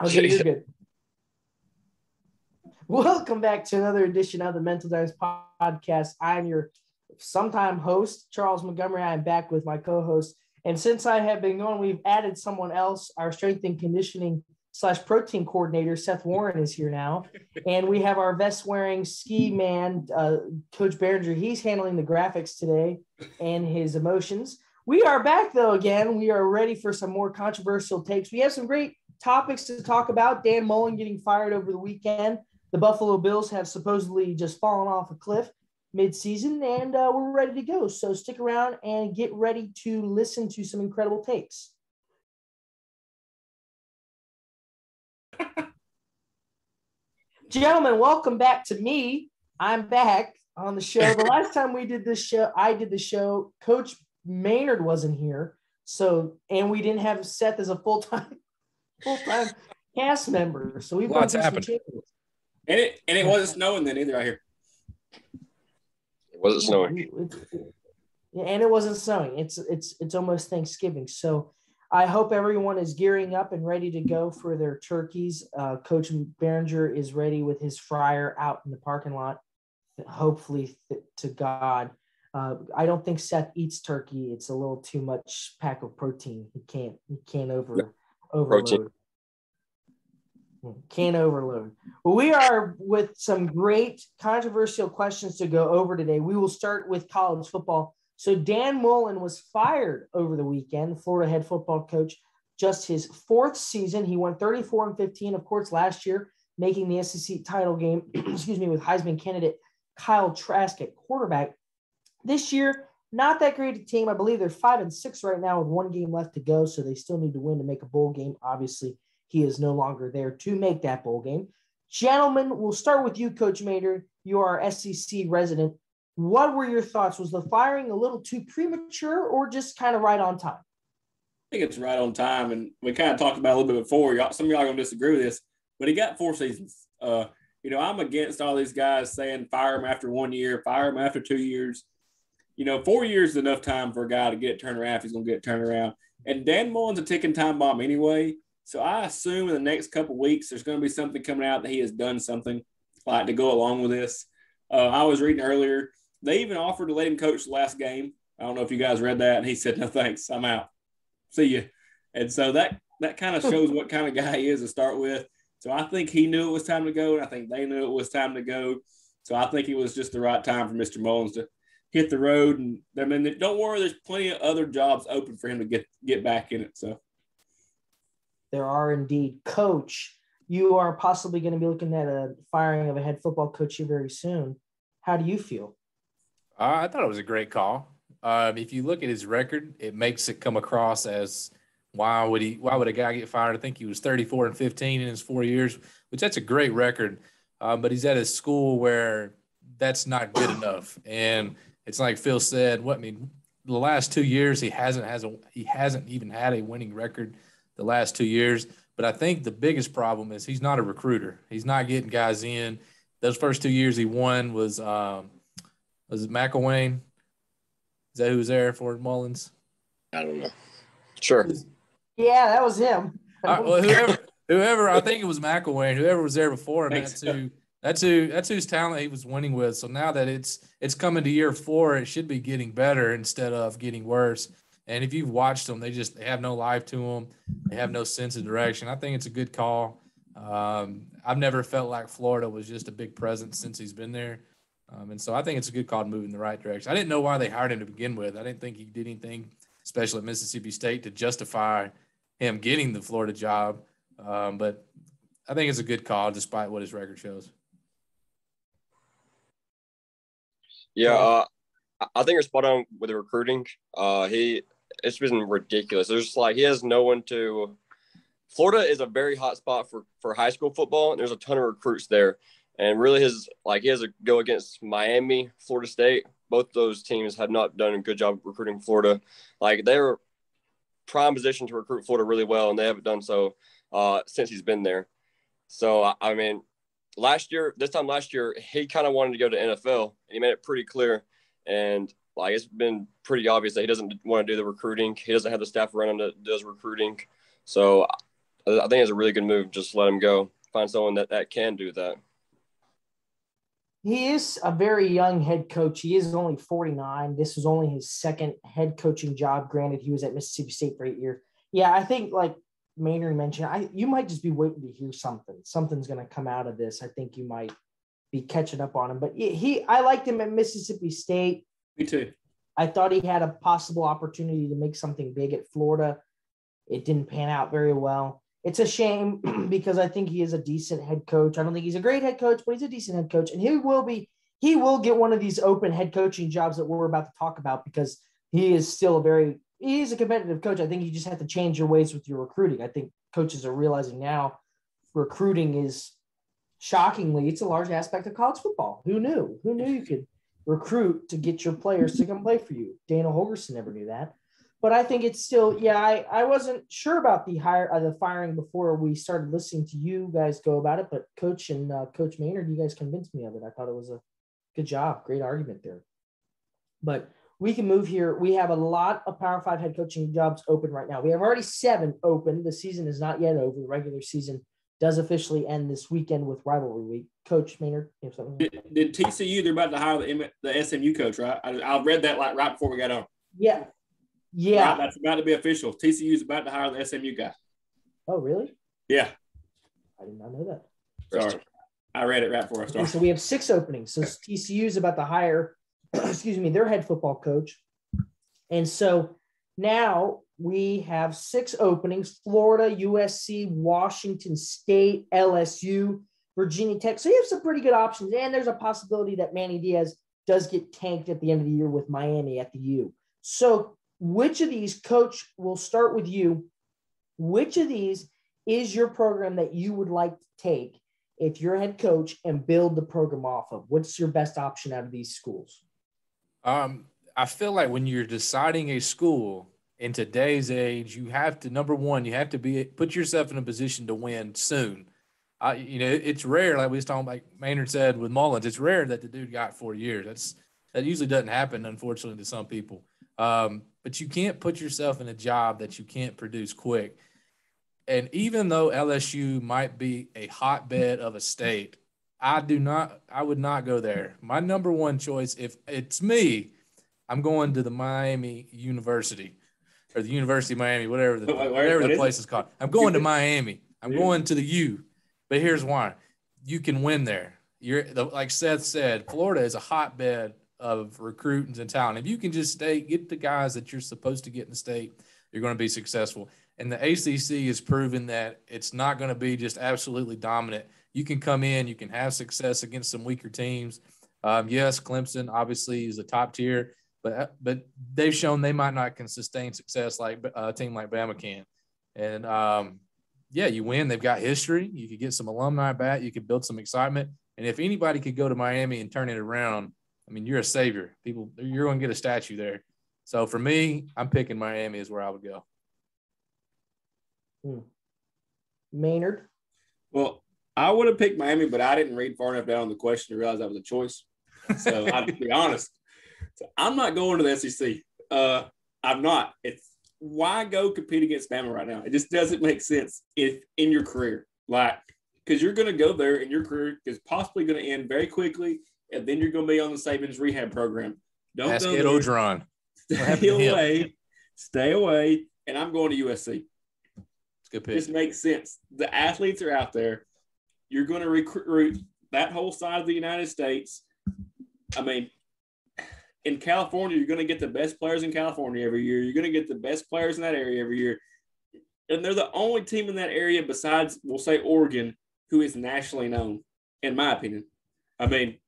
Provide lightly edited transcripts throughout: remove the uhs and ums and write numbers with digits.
Okay, you're good. Welcome back to another edition of the Mental Dimes Podcast. I'm your sometime host, Charles Montgomery. I'm back with my co-host. And since I have been gone, we've added someone else. Our strength and conditioning / protein coordinator, Seth Warren, is here now. And we have our vest-wearing ski man, Coach Behringer. He's handling the graphics today and his emotions. We are back, though, again. We are ready for some more controversial takes. We have some great topics to talk about. Dan Mullen getting fired over the weekend. The Buffalo Bills have supposedly just fallen off a cliff mid-season, and we're ready to go. So stick around and get ready to listen to some incredible takes. Gentlemen, welcome back to me. I'm back on the show. The last time we did this show, I did the show. Coach Maynard wasn't here, and we didn't have Seth as a full-time cast member. So we've gone through some changes. And it wasn't snowing then either, I hear. It wasn't snowing. And it wasn't snowing. It's almost Thanksgiving. So I hope everyone is gearing up and ready to go for their turkeys. Coach Behringer is ready with his fryer out in the parking lot, hopefully to God. I don't think Seth eats turkey. It's a little too much pack of protein. He can't overload. Protein. Can't overload. Well, we are with some great controversial questions to go over today. We will start with college football. So Dan Mullen was fired over the weekend, Florida head football coach, just his fourth season. He won 34-15, of course, last year, making the SEC title game, with Heisman candidate Kyle Trask at quarterback. This year, not that great a team. I believe they're 5-6 right now with one game left to go, so they still need to win to make a bowl game. Obviously, he is no longer there to make that bowl game. Gentlemen, we'll start with you, Coach Maynard. You are our SEC resident. What were your thoughts? Was the firing a little too premature or just kind of right on time? I think it's right on time, and we kind of talked about it a little bit before. Some of y'all are going to disagree with this, but he got 4 seasons. I'm against all these guys saying fire him after 1 year, fire him after 2 years. 4 years is enough time for a guy to get it turned around if he's going to get it turned around. And Dan Mullen's a ticking time bomb anyway. So I assume in the next couple of weeks, there's going to be something coming out that he has done something like to go along with this. I was reading earlier, they even offered to let him coach the last game. I don't know if you guys read that. And he said, no, thanks. I'm out. See you. And so that kind of shows what kind of guy he is to start with. So I think he knew it was time to go. And I think they knew it was time to go. So I think it was just the right time for Mr. Mullins to hit the road. And I mean, don't worry, there's plenty of other jobs open for him to get back in it. So. There are indeed. Coach, you are possibly going to be looking at a firing of a head football coach here very soon. How do you feel? I thought it was a great call. If you look at his record, it makes it come across as why would a guy get fired? I think he was 34-15 in his 4 years, which that's a great record. But he's at a school where that's not good enough. And it's like Phil said, the last 2 years he hasn't even had a winning record the last 2 years. But I think the biggest problem is he's not a recruiter. He's not getting guys in. Those first 2 years he won was it McElwain? Is that who was there for Mullins? I don't know. Sure. Yeah, that was him. Whoever, I think it was McElwain, whoever was there before him, that's whose talent he was winning with. So now that it's coming to year 4, it should be getting better instead of getting worse. And if you've watched them, they have no life to them. They have no sense of direction. I think it's a good call. I've never felt like Florida was just a big presence since he's been there. And so I think it's a good call to move in the right direction. I didn't know why they hired him to begin with. I didn't think he did anything, especially at Mississippi State, to justify him getting the Florida job. But I think it's a good call despite what his record shows. Yeah, I think you're spot on with the recruiting. It's been ridiculous. There's he has no one to – Florida is a very hot spot for high school football, and there's a ton of recruits there. And really he has to go against Miami, Florida State. Both those teams have not done a good job recruiting Florida. They're prime position to recruit Florida really well, and they haven't done so since he's been there. So, I mean, this time last year, he kind of wanted to go to NFL, and he made it pretty clear. And it's been pretty obvious that he doesn't want to do the recruiting. He doesn't have the staff around him that does recruiting. So I think it's a really good move. Just let him go. Find someone that can do that. He is a very young head coach. He is only 49. This was only his second head coaching job. Granted, he was at Mississippi State for 8 years. Yeah, I think like Maynard mentioned, you might just be waiting to hear something. Something's going to come out of this. I think you might be catching up on him. But I liked him at Mississippi State. Me too. I thought he had a possible opportunity to make something big at Florida. It didn't pan out very well. It's a shame because I think he is a decent head coach. I don't think he's a great head coach, but he's a decent head coach. And he will get one of these open head coaching jobs that we're about to talk about because he is still he's a competitive coach. I think you just have to change your ways with your recruiting. I think coaches are realizing now recruiting is shockingly, it's a large aspect of college football. Who knew? Who knew you could recruit to get your players to come play for you? Dana Holgerson never knew that. But I think it's still, I wasn't sure about the firing before we started listening to you guys go about it. But Coach and Coach Maynard, you guys convinced me of it. I thought it was a good job. Great argument there. But we can move here. We have a lot of Power 5 head coaching jobs open right now. We have already 7 open. The season is not yet over. The regular season does officially end this weekend with Rivalry Week. Coach Maynard, you have something? Did TCU, they're about to hire the SMU coach, right? I read that like right before we got on. Yeah. Right, that's about to be official. TCU is about to hire the SMU guy. Oh, really? Yeah. I did not know that. Sorry. I read it right before I started. Okay, so we have 6 openings. So TCU is about to hire, their head football coach. And so now we have 6 openings: Florida, USC, Washington State, LSU, Virginia Tech. So you have some pretty good options. And there's a possibility that Manny Diaz does get tanked at the end of the year with Miami at the U. So which of these, Coach, we'll start with you. Which of these is your program that you would like to take if you're a head coach and build the program off of? What's your best option out of these schools? I feel like when you're deciding a school in today's age, you have to, number one, you have to put yourself in a position to win soon. It's rare, like we was talking, like Maynard said with Mullins, it's rare that the dude got 4 years. That usually doesn't happen, unfortunately, to some people. But you can't put yourself in a job that you can't produce quick. And even though LSU might be a hotbed of a state, I would not go there. My number one choice, if it's me, I'm going to the Miami University or the University of Miami, whatever the place is called. I'm going to Miami. I'm going to the U. But here's why. You can win there. Like Seth said, Florida is a hotbed of recruitings and talent. If you can just get the guys that you're supposed to get in the state, you're going to be successful. And the ACC has proven that it's not going to be just absolutely dominant. You can come in, you can have success against some weaker teams. Yes, Clemson obviously is a top tier, but they've shown they might not can sustain success like a team like Bama can. And you win. They've got history. You could get some alumni back. You could build some excitement. And if anybody could go to Miami and turn it around, I mean, you're a savior. You're going to get a statue there. So for me, I'm picking Miami is where I would go. Maynard? Well, I would have picked Miami, but I didn't read far enough down on the question to realize that was a choice. So I'll be honest. So I'm not going to the SEC. I'm not. It's why go compete against Bama right now? It just doesn't make sense if in your career. Because you're going to go there and your career is possibly going to end very quickly, and then you're going to be on the Saban's rehab program. Don't Ask Ed Odron. Stay away, and I'm going to USC. It's a good pick. This makes sense. The athletes are out there. You're going to recruit that whole side of the United States. I mean, in California, you're going to get the best players in California every year. You're going to get the best players in that area every year. And they're the only team in that area besides, we'll say, Oregon, who is nationally known, in my opinion. I mean,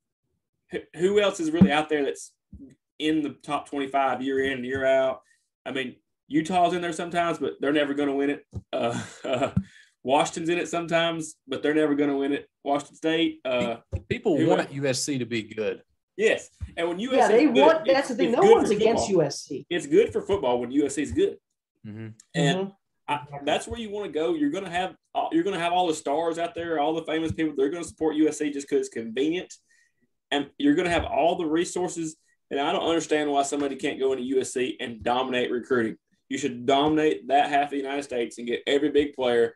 who else is really out there that's in the top 25 year in and year out? I mean, Utah's in there sometimes, but they're never going to win it. Washington's in it sometimes, but they're never going to win it. Washington State. People want USC to be good. Yes. And when USC that's the thing. No one's against USC. It's good for football when USC is good. Mm-hmm. And that's where you want to go. You're going to have all the stars out there, all the famous people. They're going to support USC just because it's convenient. And you're going to have all the resources. And I don't understand why somebody can't go into USC and dominate recruiting. You should dominate that half of the United States and get every big player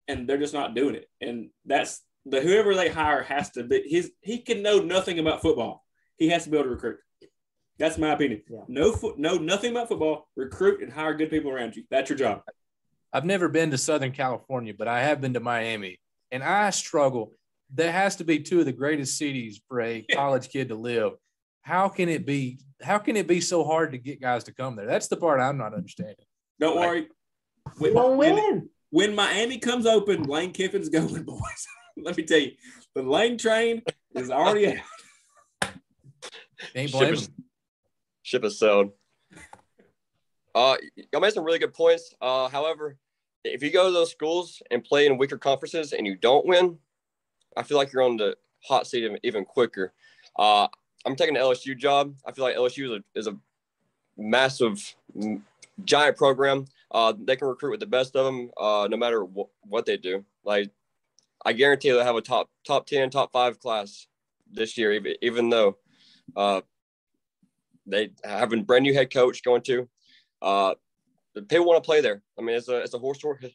and they're just not doing it. And that's whoever they hire has to be he can know nothing about football. He has to be able to recruit. That's my opinion. Yeah. Know nothing about football, recruit and hire good people around you. That's your job. I've never been to Southern California, but I have been to Miami, and I struggle. There has to be two of the greatest cities for a college kid to live. How can it be so hard to get guys to come there? That's the part I'm not understanding. Don't worry. When Miami comes open, Lane Kiffin's going, boys. Let me tell you, the Lane train is already out. Ain't blaming him. Ship is sailed. Y'all made some really good points. However, if you go to those schools and play in weaker conferences and you don't win, I feel like you're on the hot seat even quicker. I'm taking the LSU job. I feel like LSU is a massive, giant program. They can recruit with the best of them, no matter what they do. Like, I guarantee they'll have a top 10, top 5 class this year, even though they have a brand new head coach going to. The people want to play there. I mean, it's a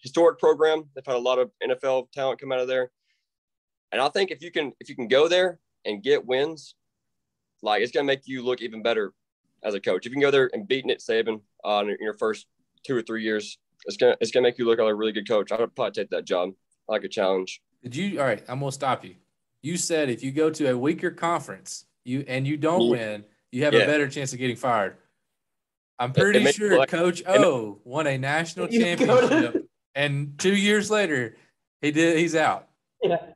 historic program. They've had a lot of NFL talent come out of there, and I think if you can go there and get wins, like, it's gonna make you look even better as a coach. If you can go there and beat Nick Saban in your first 2 or 3 years, it's gonna make you look like a really good coach. I would probably take that job. I like a challenge. All right, I'm gonna stop you. You said if you go to a weaker conference, you don't win, you have a better chance of getting fired. I'm pretty sure Coach O won a national championship, and 2 years later, he's out. Yeah.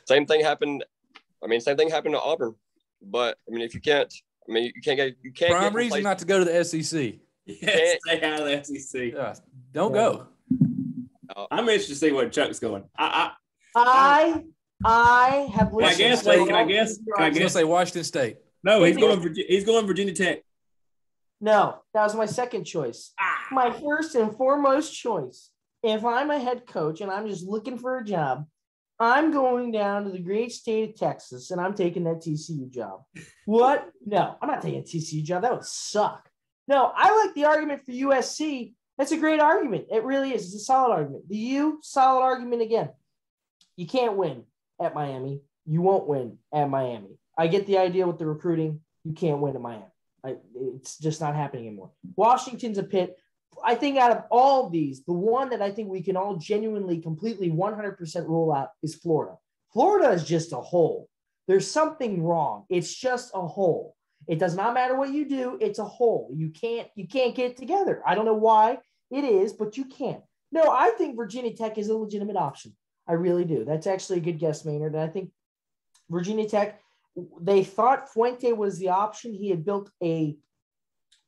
Same thing happened to Auburn. But I mean, you can't get prime reason not to go to the SEC. Yeah, stay out of the SEC. Don't go. I'm interested to see what Chuck's going. I have listened. Can I guess? I was gonna say Washington State. No, he's going Virginia Tech. No, that was my second choice. My first and foremost choice. If I'm a head coach and I'm just looking for a job, I'm going down to the great state of Texas and I'm taking that TCU job. What? No, I'm not taking a TCU job. That would suck. No, I like the argument for USC. That's a great argument. It really is. It's a solid argument. The U, solid argument again. You can't win at Miami. You won't win at Miami. I get the idea with the recruiting. You can't win at Miami. It's just not happening anymore. Washington's a pit. I think out of all of these, the one that I think we can all genuinely, completely, 100% rule out is Florida. Florida is just a hole. There's something wrong. It's just a hole. It does not matter what you do. It's a hole. You can't get it together. I don't know why it is, but you can't. No, I think Virginia Tech is a legitimate option. I really do. That's actually a good guess, Maynard. And I think Virginia Tech, they thought Fuente was the option. He had built a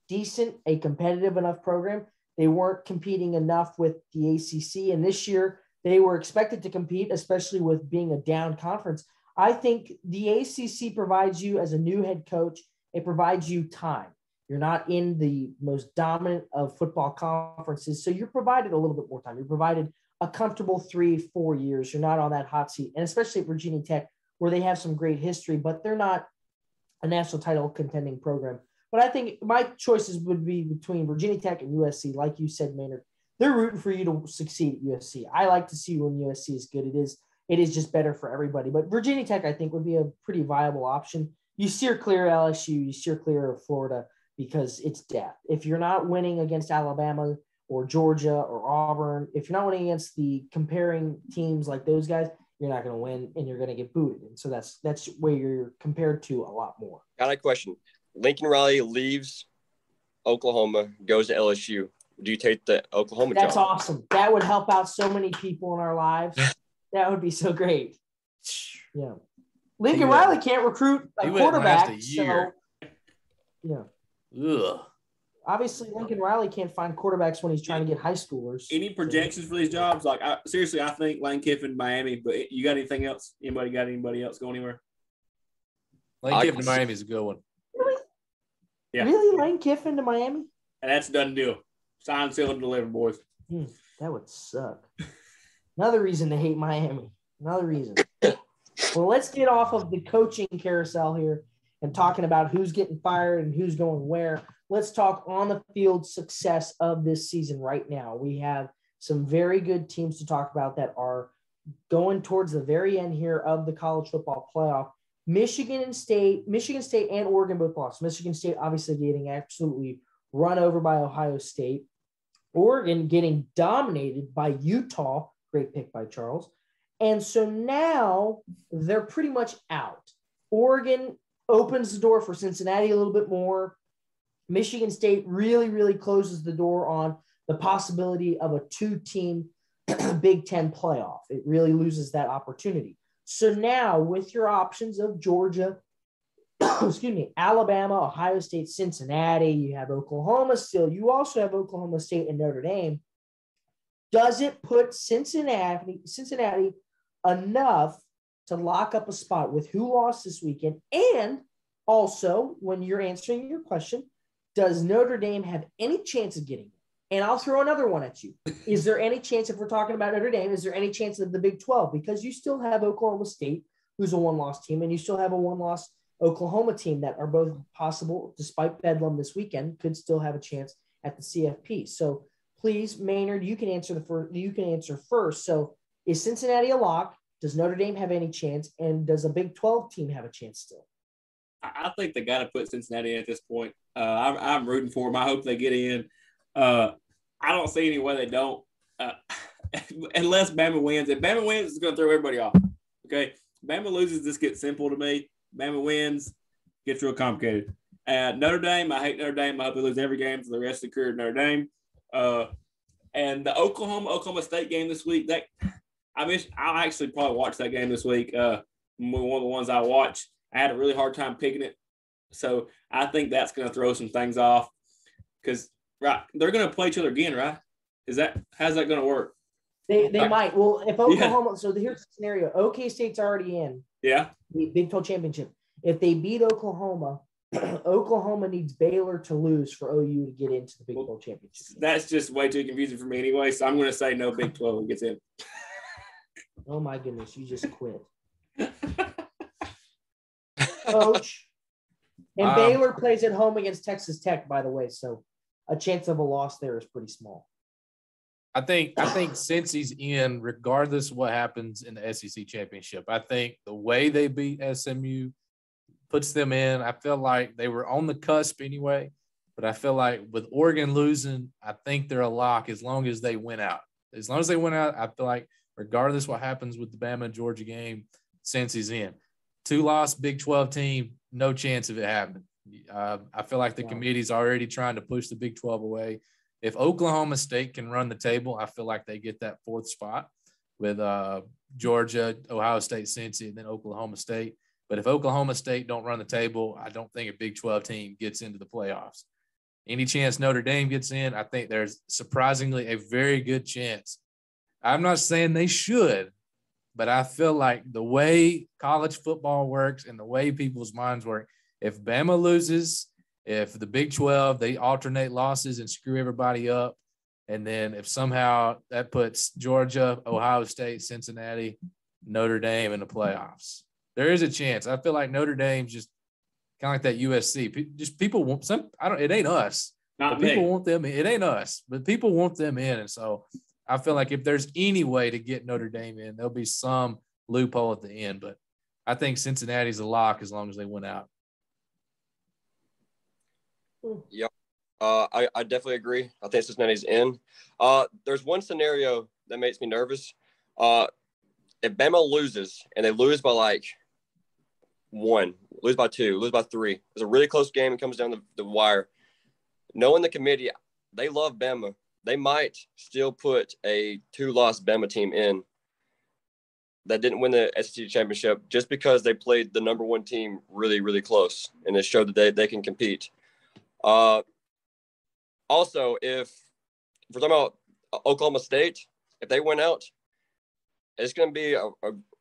competitive enough program. They weren't competing enough with the ACC. And this year they were expected to compete, especially with being a down conference. I think the ACC provides you, as a new head coach, it provides you time. You're not in the most dominant of football conferences. So you're provided a little bit more time. You're provided a comfortable 3-4 years. You're not on that hot seat. And especially at Virginia Tech, where they have some great history, but they're not a national title contending program. But I think my choices would be between Virginia Tech and USC. Like you said, Maynard, they're rooting for you to succeed at USC. I like to see when USC is good. It is just better for everybody. But Virginia Tech, I think, would be a pretty viable option. You steer clear of LSU, you steer clear of Florida because it's death. If you're not winning against Alabama or Georgia or Auburn, if you're not winning against the comparing teams like those guys, you're not going to win and you're going to get booted. And so that's where you're compared to a lot more. Got a question. Lincoln Riley leaves Oklahoma, goes to LSU. Do you take the Oklahoma job? That's awesome. That would help out so many people in our lives. That would be so great. Yeah. Lincoln Riley can't recruit a quarterback. So, yeah. Ugh. Obviously, Lincoln Riley can't find quarterbacks when he's trying to get high schoolers. Any projections for these jobs? Like, seriously, I think Lane Kiffin, Miami. But you got anything else? Anybody got anybody else go anywhere? Lane Kiffin to Miami is a good one. Really? Yeah. Really, Lane Kiffin to Miami? And that's a done deal. Sign, seal, and deliver, boys. That would suck. Another reason to hate Miami. Another reason. Well, let's get off of the coaching carousel here and talking about who's getting fired and who's going where. Let's talk on the field success of this season right now. We have some very good teams to talk about that are going towards the very end here of the college football playoff. Michigan State and Oregon both lost. Michigan State obviously getting absolutely run over by Ohio State. Oregon getting dominated by Utah. Great pick by Charles. And so now they're pretty much out. Oregon opens the door for Cincinnati a little bit more. Michigan State really, really closes the door on the possibility of a 2-team Big Ten playoff. It really loses that opportunity. So now with your options of Georgia, Alabama, Ohio State, Cincinnati, you have Oklahoma still. You also have Oklahoma State and Notre Dame. Does it put Cincinnati enough to lock up a spot with who lost this weekend? And also, when you're answering your question, does Notre Dame have any chance of getting it? And I'll throw another one at you. Is there any chance, if we're talking about Notre Dame, is there any chance of the Big 12? Because you still have Oklahoma State, who's a one-loss team, and you still have a one-loss Oklahoma team that are both possible, despite Bedlam this weekend, could still have a chance at the CFP. So please, Maynard, you can answer first. So is Cincinnati a lock? Does Notre Dame have any chance? And does a Big 12 team have a chance still? I think they got to put Cincinnati in at this point. I'm rooting for them. I hope they get in. I don't see any way they don't, unless Bama wins. If Bama wins, it's going to throw everybody off. Okay, Bama loses, this gets simple to me. Bama wins, gets real complicated. Notre Dame, I hate Notre Dame. I hope they lose every game for the rest of the career of Notre Dame. And the Oklahoma State game this week, I'll actually probably watch that game this week. One of the ones I watch. I had a really hard time picking it. So I think that's going to throw some things off because, right, they're going to play each other again, right? How's that going to work? They might. Well, if Oklahoma, so here's the scenario. OK State's already in. Yeah. The Big 12 championship. If they beat Oklahoma, Oklahoma needs Baylor to lose for OU to get into the Big 12 championship. That's just way too confusing for me anyway. So I'm going to say no Big 12 gets in. Oh my goodness, you just quit. Coach. And Baylor plays at home against Texas Tech, by the way. So a chance of a loss there is pretty small. I think since he's in, regardless of what happens in the SEC championship, I think the way they beat SMU puts them in. I feel like they were on the cusp anyway, but I feel like with Oregon losing, I think they're a lock as long as they win out. As long as they win out, I feel like regardless what happens with the Bama and Georgia game, since he's in. 2-loss Big 12 team, no chance of it happening. I feel like the committee's already trying to push the Big 12 away. If Oklahoma State can run the table, I feel like they get that 4th spot with Georgia, Ohio State, Cincy, and then Oklahoma State. But if Oklahoma State don't run the table, I don't think a Big 12 team gets into the playoffs. Any chance Notre Dame gets in, I think there's surprisingly a very good chance. I'm not saying they should, but I feel like the way college football works and the way people's minds work, if Bama loses, if the Big 12, they alternate losses and screw everybody up, and then if somehow that puts Georgia, Ohio State, Cincinnati, Notre Dame in the playoffs, there is a chance. I feel like Notre Dame's just kind of like that USC. Just people want some. It ain't us. People want them. It ain't us, but people want them in, and so I feel like if there's any way to get Notre Dame in, there'll be some loophole at the end. But I think Cincinnati's a lock as long as they win out. Yeah, I definitely agree. I think Cincinnati's in. There's one scenario that makes me nervous. If Bama loses and they lose by like 1, lose by 2, lose by 3, it's a really close game. It comes down the wire. Knowing the committee, they love Bama. They might still put a 2-loss Bama team in that didn't win the SEC championship just because they played the number 1 team really, really close, and it showed that they can compete. Also, if we're talking about Oklahoma State, if they win out, it's going to be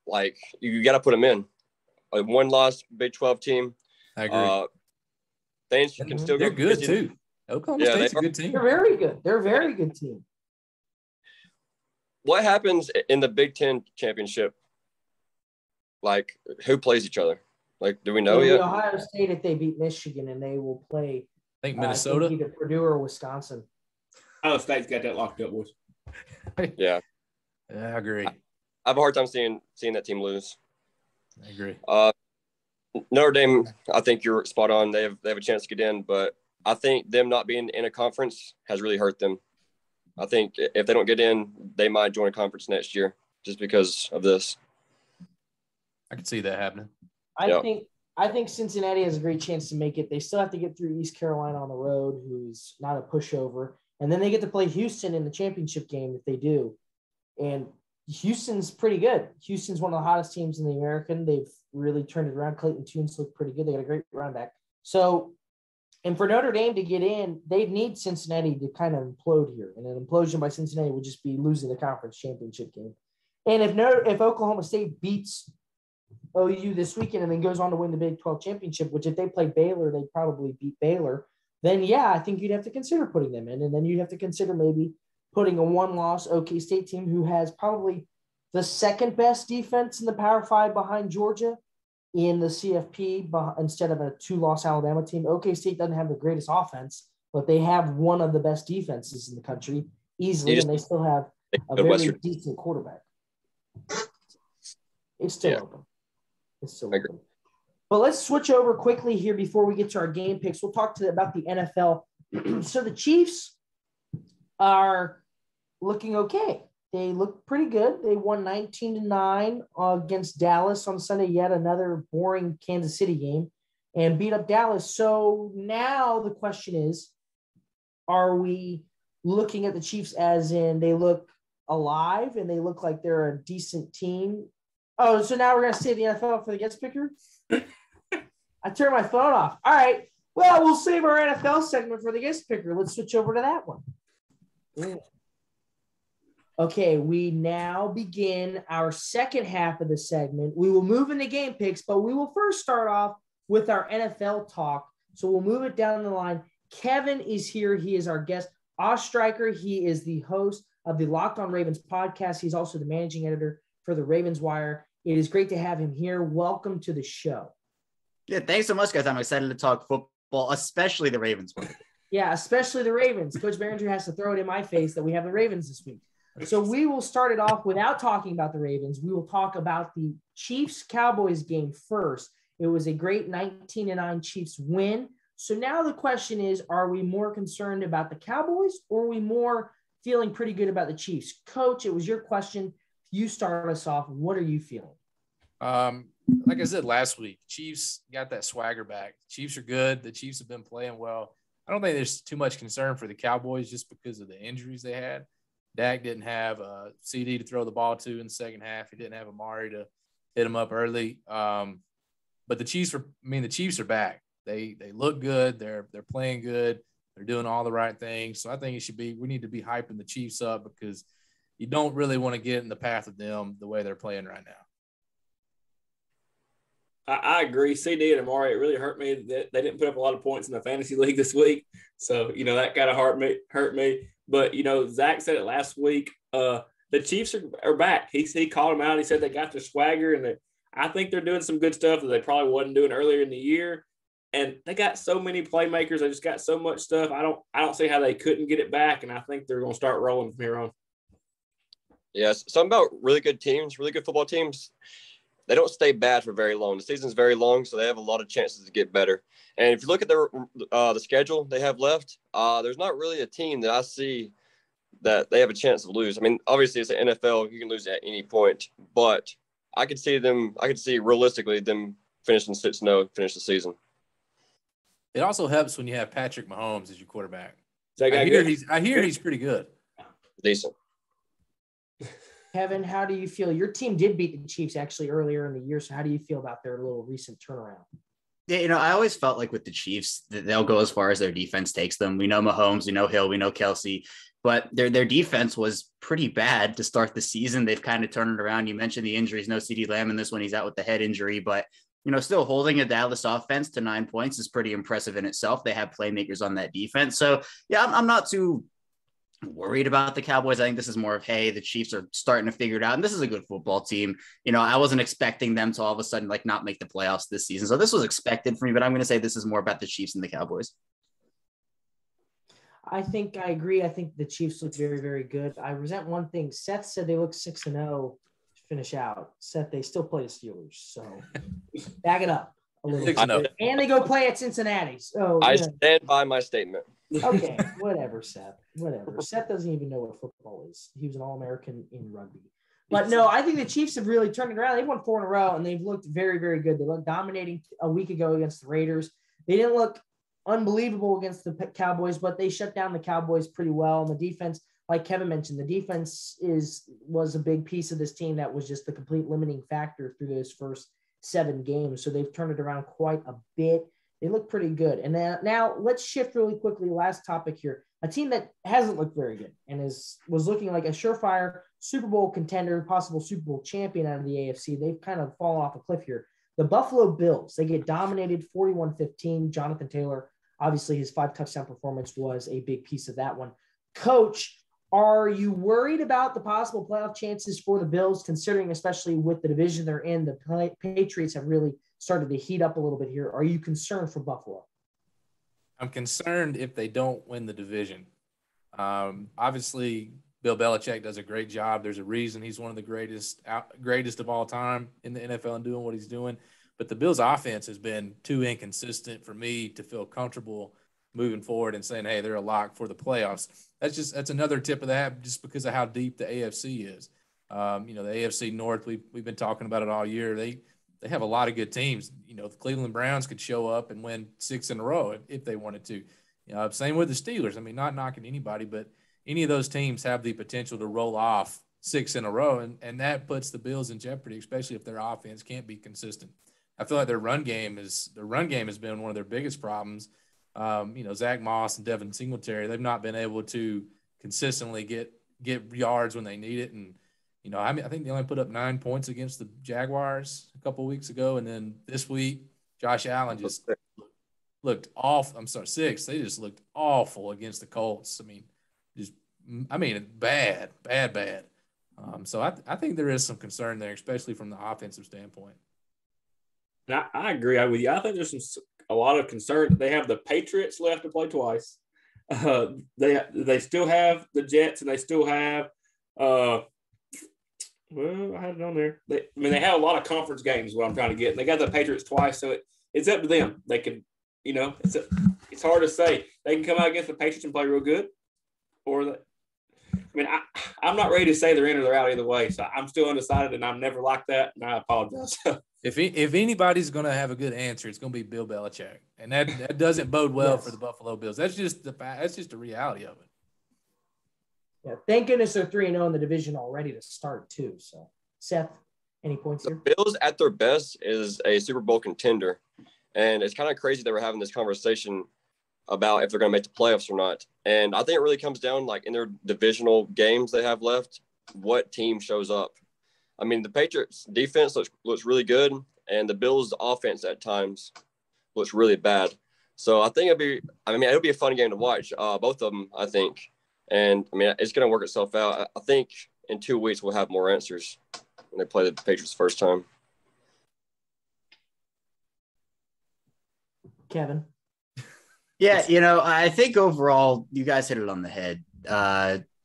like you got to put them in a 1-loss Big 12 team. I agree. Things can still They're go good too. Oklahoma State's a good team. They're very good. They're a very good team. What happens in the Big 10 championship? Like, who plays each other? Like, do we know yet? Ohio State, if they beat Michigan, and they will play. I think Minnesota. Either Purdue or Wisconsin. Ohio State's got that locked up, boys. Yeah. I agree. I have a hard time seeing that team lose. I agree. Notre Dame, I think you're spot on. They have a chance to get in, but I think them not being in a conference has really hurt them. I think if they don't get in, they might join a conference next year just because of this. I can see that happening. I think Cincinnati has a great chance to make it. They still have to get through East Carolina on the road, who's not a pushover. And then they get to play Houston in the championship game if they do. And Houston's pretty good. Houston's one of the hottest teams in the American. They've really turned it around. Clayton Tunes looked pretty good. They got a great running back. So, and for Notre Dame to get in, they need Cincinnati to kind of implode here. And an implosion by Cincinnati would just be losing the conference championship game. And if Oklahoma State beats OU this weekend and then goes on to win the Big 12 championship, which if they play Baylor, they'd probably beat Baylor, then yeah, I think you'd have to consider putting them in. And then you'd have to consider maybe putting a one-loss OK State team who has probably the second best defense in the Power 5 behind Georgia in the CFP instead of a two-loss Alabama team. OK State doesn't have the greatest offense, but they have one of the best defenses in the country easily, and they still have a very decent quarterback. It's still open. It's still open. But let's switch over quickly here before we get to our game picks. We'll talk about the NFL. So the Chiefs are looking okay. They look pretty good. They won 19-9 against Dallas on Sunday, yet another boring Kansas City game, and beat up Dallas. So now the question is, are we looking at the Chiefs as in they look alive and they look like they're a decent team? Oh, so now we're going to save the NFL for the guest picker? I turned my phone off. All right. Well, we'll save our NFL segment for the guest picker. Let's switch over to that one. Okay, we now begin our second half of the segment. We will move into game picks, but we will first start off with our NFL talk. So we'll move it down the line. Kevin is here. He is our guest. Oestreicher, he is the host of the Locked On Ravens podcast. He's also the managing editor for the Ravens Wire. It is great to have him here. Welcome to the show. Yeah, thanks so much, guys. I'm excited to talk football, especially the Ravens. Yeah, especially the Ravens. Coach Behringer has to throw it in my face that we have the Ravens this week. So we will start it off without talking about the Ravens. We will talk about the Chiefs-Cowboys game first. It was a great 19-9 Chiefs win. So now the question is, are we more concerned about the Cowboys or are we more feeling pretty good about the Chiefs? Coach, it was your question. You start us off. What are you feeling? Like I said last week, Chiefs got that swagger back. Chiefs are good. The Chiefs have been playing well. I don't think there's too much concern for the Cowboys just because of the injuries they had. Dak didn't have a CD to throw the ball to in the second half. He didn't have Amari to hit him up early. But the Chiefs are back. They look good. They're playing good. They're doing all the right things. So I think we need to be hyping the Chiefs up because you don't really want to get in the path of them the way they're playing right now. I agree. CD and Amari, it really hurt me that they didn't put up a lot of points in the fantasy league this week. So, that kind of hurt me. But, Zach said it last week. The Chiefs are back. He called them out. He said they got their swagger, and I think they're doing some good stuff that they probably wasn't doing earlier in the year. And they got so many playmakers. They just got so much stuff. I don't see how they couldn't get it back, and I think they're going to start rolling from here on. Yes, something about really good teams, really good football teams. They don't stay bad for very long. The season's very long, so they have a lot of chances to get better. And if you look at the schedule they have left, there's not really a team that I see that they have a chance to lose. I mean, obviously it's the NFL; you can lose at any point. But I could see realistically them finishing 6-0, finish the season. It also helps when you have Patrick Mahomes as your quarterback. I hear he's pretty good. Decent. Kevin, how do you feel? Your team did beat the Chiefs actually earlier in the year. So how do you feel about their little recent turnaround? Yeah, I always felt like with the Chiefs that they'll go as far as their defense takes them. We know Mahomes, we know Hill, we know Kelsey, but their defense was pretty bad to start the season. They've kind of turned it around. You mentioned the injuries, no CeeDee Lamb in this one. He's out with the head injury, but still holding a Dallas offense to 9 points is pretty impressive in itself. They have playmakers on that defense. So yeah, I'm not too worried about the Cowboys. I think this is more of, hey, the Chiefs are starting to figure it out. And this is a good football team. I wasn't expecting them to all of a sudden not make the playoffs this season. So this was expected for me, but I'm going to say this is more about the Chiefs and the Cowboys. I think I agree. I think the Chiefs look very, very good. I resent one thing. Seth said they look 6-0 to finish out. Seth, they still play the Steelers, so back it up a little bit. And they go play at Cincinnati. So I stand by my statement. Okay, whatever, Seth. Whatever. Seth doesn't even know what football is. He was an All-American in rugby. But no, I think the Chiefs have really turned it around. They've won 4 in a row, and they've looked very, very good. They looked dominating a week ago against the Raiders. They didn't look unbelievable against the Cowboys, but they shut down the Cowboys pretty well. And the defense, like Kevin mentioned, the defense was a big piece of this team that was just the complete limiting factor through those first 7 games. So they've turned it around quite a bit. They look pretty good. And then now let's shift really quickly. Last topic here. A team that hasn't looked very good and was looking like a surefire Super Bowl contender, possible Super Bowl champion out of the AFC. They've kind of fallen off a cliff here. The Buffalo Bills, they get dominated 41-15. Jonathan Taylor, obviously his 5 touchdown performance was a big piece of that one. Coach, are you worried about the possible playoff chances for the Bills, considering especially with the division they're in, the Patriots have really started to heat up a little bit here. Are you concerned for Buffalo? I'm concerned if they don't win the division. Obviously, Bill Belichick does a great job. There's a reason he's one of the greatest of all time in the NFL and doing what he's doing. But the Bills' offense has been too inconsistent for me to feel comfortable moving forward and saying, hey, they're a lock for the playoffs. That's another tip of the hat just because of how deep the AFC is. The AFC North, we've been talking about it all year. They have a lot of good teams. The Cleveland Browns could show up and win 6 in a row if they wanted to. Same with the Steelers. I mean, not knocking anybody, but any of those teams have the potential to roll off 6 in a row, and that puts the Bills in jeopardy, especially if their offense can't be consistent. I feel like their run game has been one of their biggest problems. Zach Moss and Devin Singletary, they've not been able to consistently get yards when they need it. And, I think they only put up 9 points against the Jaguars a couple of weeks ago. And then this week, Josh Allen just looked awful. I'm sorry, 6. They just looked awful against the Colts. Bad. So I think there is some concern there, especially from the offensive standpoint. I agree with you. I think there's a lot of concern. They have the Patriots left to play twice. They still have the Jets, and they still have I had it on there. They have a lot of conference games. Is what I'm trying to get. And they got the Patriots twice, so it's up to them. They can, it's hard to say. They can come out against the Patriots and play real good, or I'm not ready to say they're in or they're out either way. So I'm still undecided, and I'm never like that, and I apologize. If anybody's going to have a good answer, it's going to be Bill Belichick, and that doesn't bode well for the Buffalo Bills. That's just the reality of it. Yeah, thank goodness they're 3-0 in the division already to start too. So, Seth, any points here? The Bills at their best is a Super Bowl contender, and it's kind of crazy that we're having this conversation about if they're going to make the playoffs or not. And I think it really comes down, like, in their divisional games they have left, what team shows up. I mean, the Patriots defense looks really good, and the Bills offense at times looks really bad. So I think it'll be a fun game to watch, both of them, I think. And, it's going to work itself out. I think in 2 weeks we'll have more answers when they play the Patriots first time. Kevin? Yeah, I think overall you guys hit it on the head.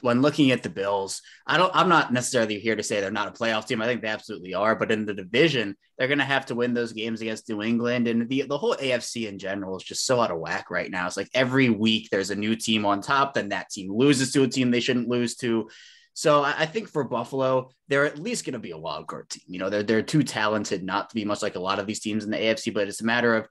When looking at the Bills, I'm not necessarily here to say they're not a playoff team. I think they absolutely are. But in the division, they're going to have to win those games against New England. And the whole AFC in general is just so out of whack right now. It's like every week there's a new team on top, then that team loses to a team they shouldn't lose to. So I think for Buffalo, they're at least going to be a wild card team. They're too talented not to be much like a lot of these teams in the AFC, but it's a matter of,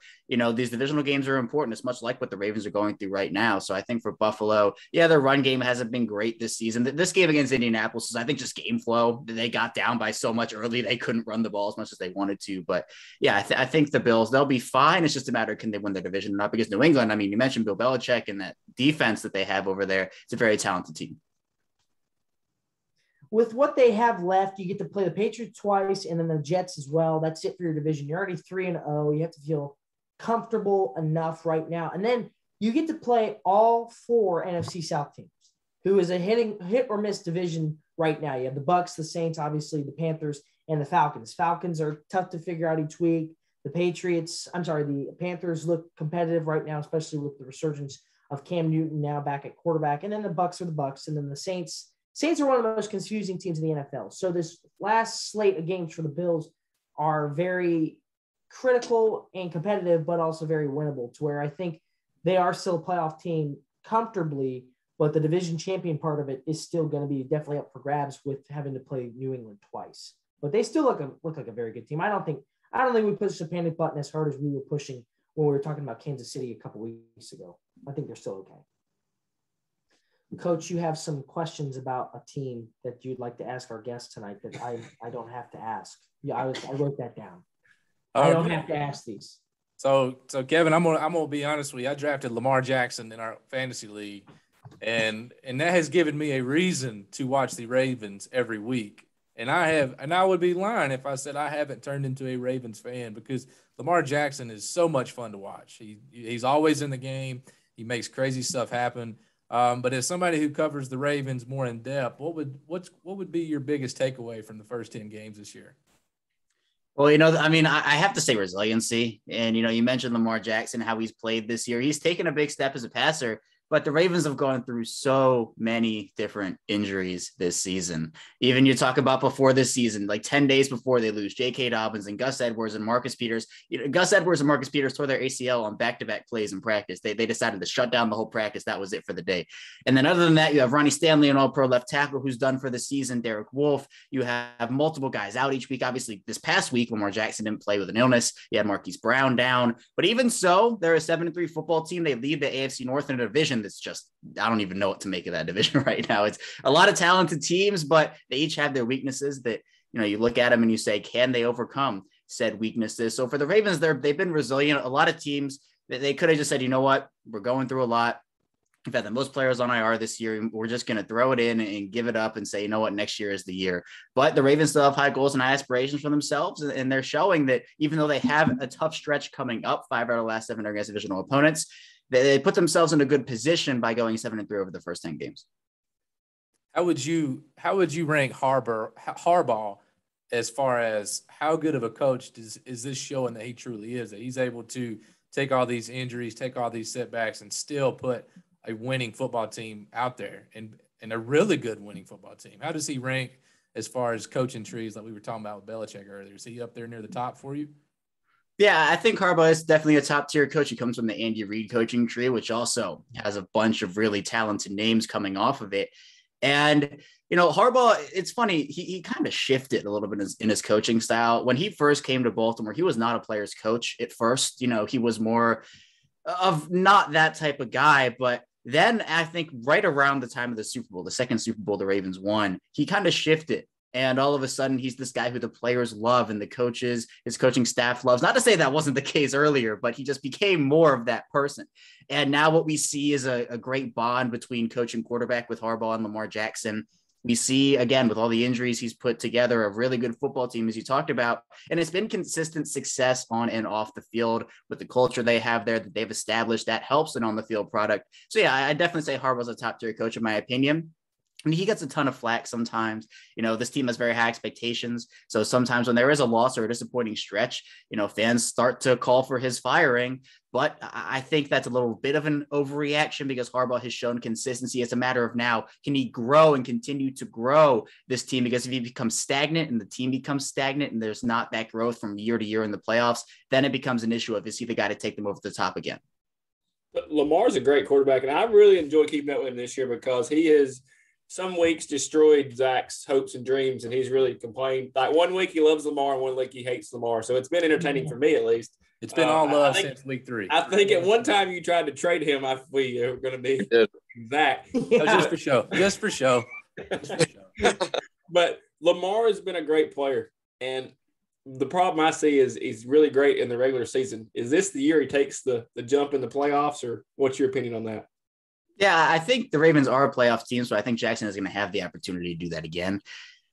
these divisional games are important. It's much like what the Ravens are going through right now. So I think for Buffalo, their run game hasn't been great this season. This game against Indianapolis is, I think, just game flow. They got down by so much early. They couldn't run the ball as much as they wanted to. But I think the Bills, they'll be fine. It's just a matter of can they win their division or not, because New England, you mentioned Bill Belichick and that defense that they have over there. It's a very talented team. With what they have left, you get to play the Patriots twice and then the Jets as well. That's it for your division. You're already 3-0. You have to feel comfortable enough right now. And then you get to play all 4 NFC South teams, who is a hit or miss division right now. You have the Bucs, the Saints, obviously the Panthers, and the Falcons. Falcons are tough to figure out each week. The Panthers look competitive right now, especially with the resurgence of Cam Newton now back at quarterback. And then the Bucs are the Bucs. And then the Saints are one of the most confusing teams in the NFL. So this last slate of games for the Bills are very critical and competitive, but also very winnable, to where I think they are still a playoff team comfortably, but the division champion part of it is still going to be definitely up for grabs with having to play New England twice. But they still look like a very good team. I don't think we pushed the panic button as hard as we were pushing when we were talking about Kansas City a couple weeks ago. I think they're still okay. Coach, you have some questions about a team that you'd like to ask our guest tonight that I don't have to ask. Yeah, I wrote that down. I don't have to ask these. So Kevin, I'm gonna be honest with you. I drafted Lamar Jackson in our fantasy league, and that has given me a reason to watch the Ravens every week. And I would be lying if I said I haven't turned into a Ravens fan, because Lamar Jackson is so much fun to watch. He's always in the game. He makes crazy stuff happen. But as somebody who covers the Ravens more in depth, what would be your biggest takeaway from the first 10 games this year? Well, I have to say resiliency. And, you mentioned Lamar Jackson, how he's played this year. He's taken a big step as a passer, but the Ravens have gone through so many different injuries this season. Even you talk about before this season, like 10 days before they lose J.K. Dobbins and Gus Edwards and Marcus Peters. Gus Edwards and Marcus Peters tore their ACL on back-to-back plays in practice. They decided to shut down the whole practice. That was it for the day. And then other than that, you have Ronnie Stanley, an all-pro left tackle who's done for the season, Derek Wolfe. You have multiple guys out each week. Obviously, this past week, Lamar Jackson didn't play with an illness. You had Marquise Brown down. But even so, they're a 7-3 football team. They lead the AFC North in a division that's just, I don't even know what to make of that division right now. It's a lot of talented teams, but they each have their weaknesses that, you look at them and you say, can they overcome said weaknesses? So for the Ravens, they've been resilient. A lot of teams, they could have just said, you know what, we're going through a lot. We've had the most players on IR this year. We're just going to throw it in and give it up and say, you know what, next year is the year. But the Ravens still have high goals and high aspirations for themselves. And they're showing that even though they have a tough stretch coming up, 5 out of the last 7 against divisional opponents, they put themselves in a good position by going 7-3 over the first 10 games. How would you rank Harbaugh as far as how good of a coach is this showing that he truly is, that he's able to take all these injuries, take all these setbacks, and still put a winning football team out there and a really good winning football team? How does he rank as far as coaching trees like we were talking about with Belichick earlier? Is he up there near the top for you? Yeah, I think Harbaugh is definitely a top-tier coach. He comes from the Andy Reid coaching tree, which also has a bunch of really talented names coming off of it. And, Harbaugh, it's funny, he kind of shifted a little bit in his coaching style. When he first came to Baltimore, he was not a player's coach at first. He was more of not that type of guy. But then I think right around the time of the Super Bowl, the second Super Bowl the Ravens won, he kind of shifted. And all of a sudden, he's this guy who the players love and the coaches, his coaching staff loves. Not to say that wasn't the case earlier, but he just became more of that person. And now what we see is a great bond between coach and quarterback with Harbaugh and Lamar Jackson. We see, again, with all the injuries, he's put together a really good football team, as you talked about. And it's been consistent success on and off the field with the culture they have there that they've established that helps an on-the-field product. So, yeah, I definitely say Harbaugh's a top-tier coach, in my opinion. I mean, he gets a ton of flack sometimes. This team has very high expectations. So sometimes when there is a loss or a disappointing stretch, fans start to call for his firing. But I think that's a little bit of an overreaction because Harbaugh has shown consistency. It's a matter of now, can he grow and continue to grow this team? Because if he becomes stagnant and the team becomes stagnant and there's not that growth from year to year in the playoffs, then it becomes an issue of, is he the guy to take them over the top again? But Lamar's a great quarterback, and I really enjoy keeping up with him this year because he is – some weeks destroyed Zach's hopes and dreams, and he's really complained. Like 1 week he loves Lamar, and 1 week he hates Lamar. So it's been entertaining for me, at least. It's been all love since week 3. I think at one time you tried to trade him. We were going to be Zach. Yeah. Just for show. Just for show. But Lamar has been a great player, and the problem I see is he's really great in the regular season. Is this the year he takes the jump in the playoffs, or what's your opinion on that? Yeah, I think the Ravens are a playoff team, so I think Jackson is going to have the opportunity to do that again.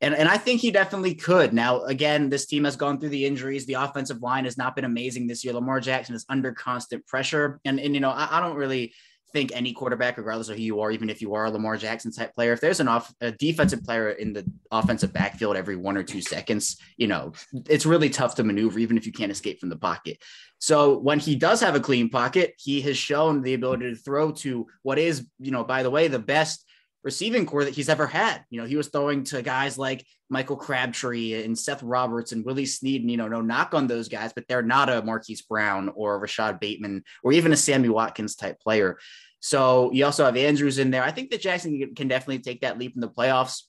And I think he definitely could. Now, again, this team has gone through the injuries. The offensive line has not been amazing this year. Lamar Jackson is under constant pressure. And I don't really think any quarterback, regardless of who you are, even if you are a Lamar Jackson type player, if there's a defensive player in the offensive backfield every 1 or 2 seconds, it's really tough to maneuver, even if you can't escape from the pocket. So when he does have a clean pocket, he has shown the ability to throw to what is, by the way, the best receiving core that he's ever had. He was throwing to guys like Michael Crabtree and Seth Roberts and Willie Snead, and, no knock on those guys, but they're not a Marquise Brown or a Rashad Bateman or even a Sammy Watkins type player. So you also have Andrews in there. I think that Jackson can definitely take that leap in the playoffs.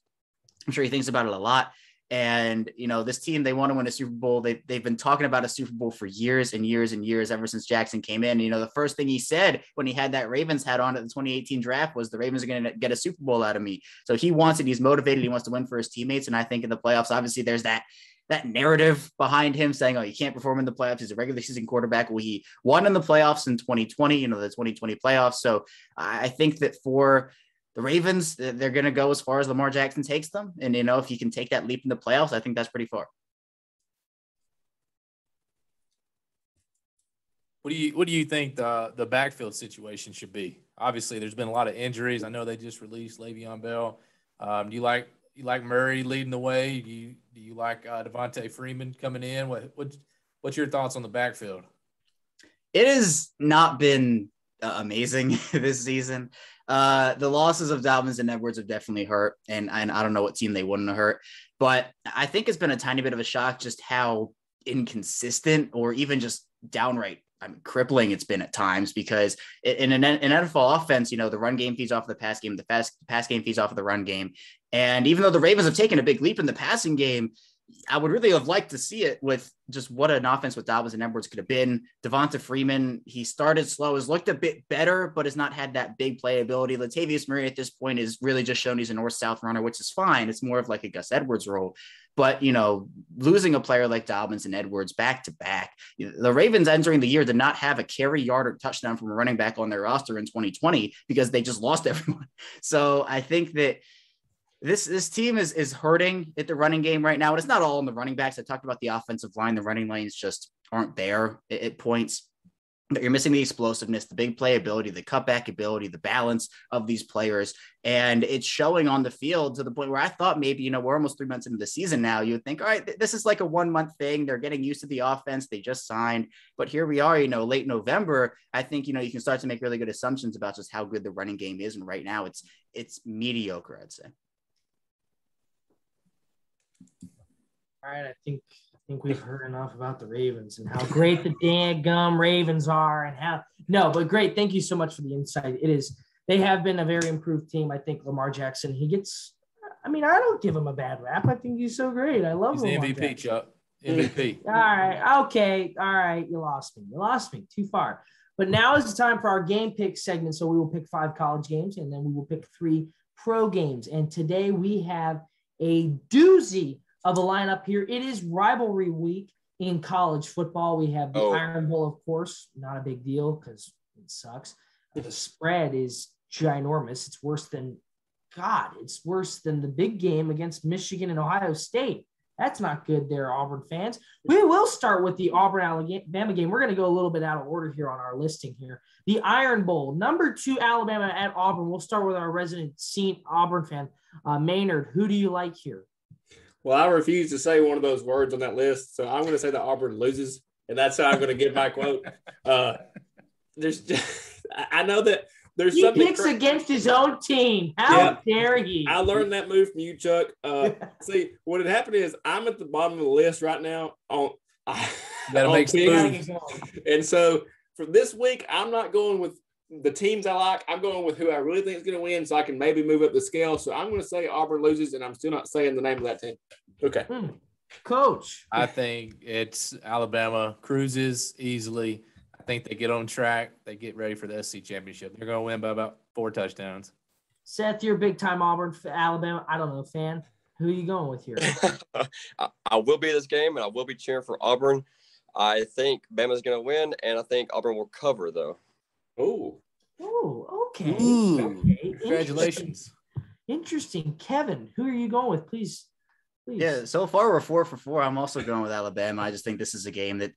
I'm sure he thinks about it a lot. And, this team, they want to win a Super Bowl. They've been talking about a Super Bowl for years and years and years, ever since Jackson came in. The first thing he said when he had that Ravens hat on at the 2018 draft was the Ravens are going to get a Super Bowl out of me. So he wants it. He's motivated. He wants to win for his teammates. And I think in the playoffs, obviously there's that narrative behind him saying, oh, he can't perform in the playoffs. He's a regular season quarterback. Well, he won in the playoffs in 2020, the 2020 playoffs. So I think that for the Ravens, they're going to go as far as Lamar Jackson takes them. And, if he can take that leap in the playoffs, I think that's pretty far. What do you think the backfield situation should be? Obviously, there's been a lot of injuries. I know they just released Le'Veon Bell. Do you like Murray leading the way? Do you like Devontae Freeman coming in? What's your thoughts on the backfield? It has not been amazing this season. The losses of Dobbins and Edwards have definitely hurt, and I don't know what team they wouldn't have hurt, but I think it's been a tiny bit of a shock just how inconsistent or even just downright crippling it's been at times, because in an NFL offense, the run game feeds off the pass game, the pass game feeds off of the run game. And even though the Ravens have taken a big leap in the passing game, I would really have liked to see it with just what an offense with Dobbins and Edwards could have been. Devonta Freeman, he started slow, has looked a bit better, but has not had that big playability. Latavius Murray at this point is really just shown he's a north-south runner, which is fine. It's more of like a Gus Edwards role. But, losing a player like Dobbins and Edwards back to back, the Ravens entering the year did not have a carry, yard, or touchdown from a running back on their roster in 2020 because they just lost everyone. So I think that this team is hurting at the running game right now. And it's not all in the running backs. I talked about the offensive line. The running lanes just aren't there at points. You're missing the explosiveness, the big playability, the cutback ability, the balance of these players. And it's showing on the field to the point where I thought maybe, we're almost 3 months into the season now. You would think, all right, this is like a 1 month thing. They're getting used to the offense. They just signed. But here we are, late November. I think, you can start to make really good assumptions about just how good the running game is. And right now it's mediocre, I'd say. All right, I think we've heard enough about the Ravens and how great the dadgum Ravens are but great. Thank you so much for the insight. They have been a very improved team. I think Lamar Jackson, I don't give him a bad rap. I think he's so great. I love him. He's the MVP, Chuck. MVP. All right. Okay. All right. You lost me too far. But now is the time for our game pick segment. So we will pick 5 college games and then we will pick 3 pro games. And today we have a doozy of a lineup here. It is rivalry week in college football. We have the Iron Bowl, of course, not a big deal because it sucks. The spread is ginormous. It's worse than the big game against Michigan and Ohio State. That's not good there, Auburn fans. We will start with the Auburn-Alabama game. We're going to go a little bit out of order here on our listing here. The Iron Bowl, number 2 Alabama at Auburn. We'll start with our resident Saint Auburn fan, Maynard. Who do you like here? Well, I refuse to say one of those words on that list, so I'm going to say that Auburn loses, and that's how I'm going to give my quote. I know that there's he something. He picks against his own team. How dare he? I learned that move from you, Chuck. See, what had happened is I'm at the bottom of the list right now on picks. And so for this week, I'm not going with the teams I like. I'm going with who I really think is going to win, so I can maybe move up the scale. So I'm going to say Auburn loses, and I'm still not saying the name of that team. Okay. Coach. I think it's Alabama cruises easily. I think they get on track. They get ready for the SEC championship. They're going to win by about 4 touchdowns. Seth, you're a big-time Auburn, Alabama, fan. Who are you going with here? I will be at this game, and I will be cheering for Auburn. I think Bama's going to win, and I think Auburn will cover, though. Oh, okay. Okay. Congratulations. Interesting. Kevin, who are you going with? Please. Yeah, so far we're 4 for 4. I'm also going with Alabama. I just think this is a game that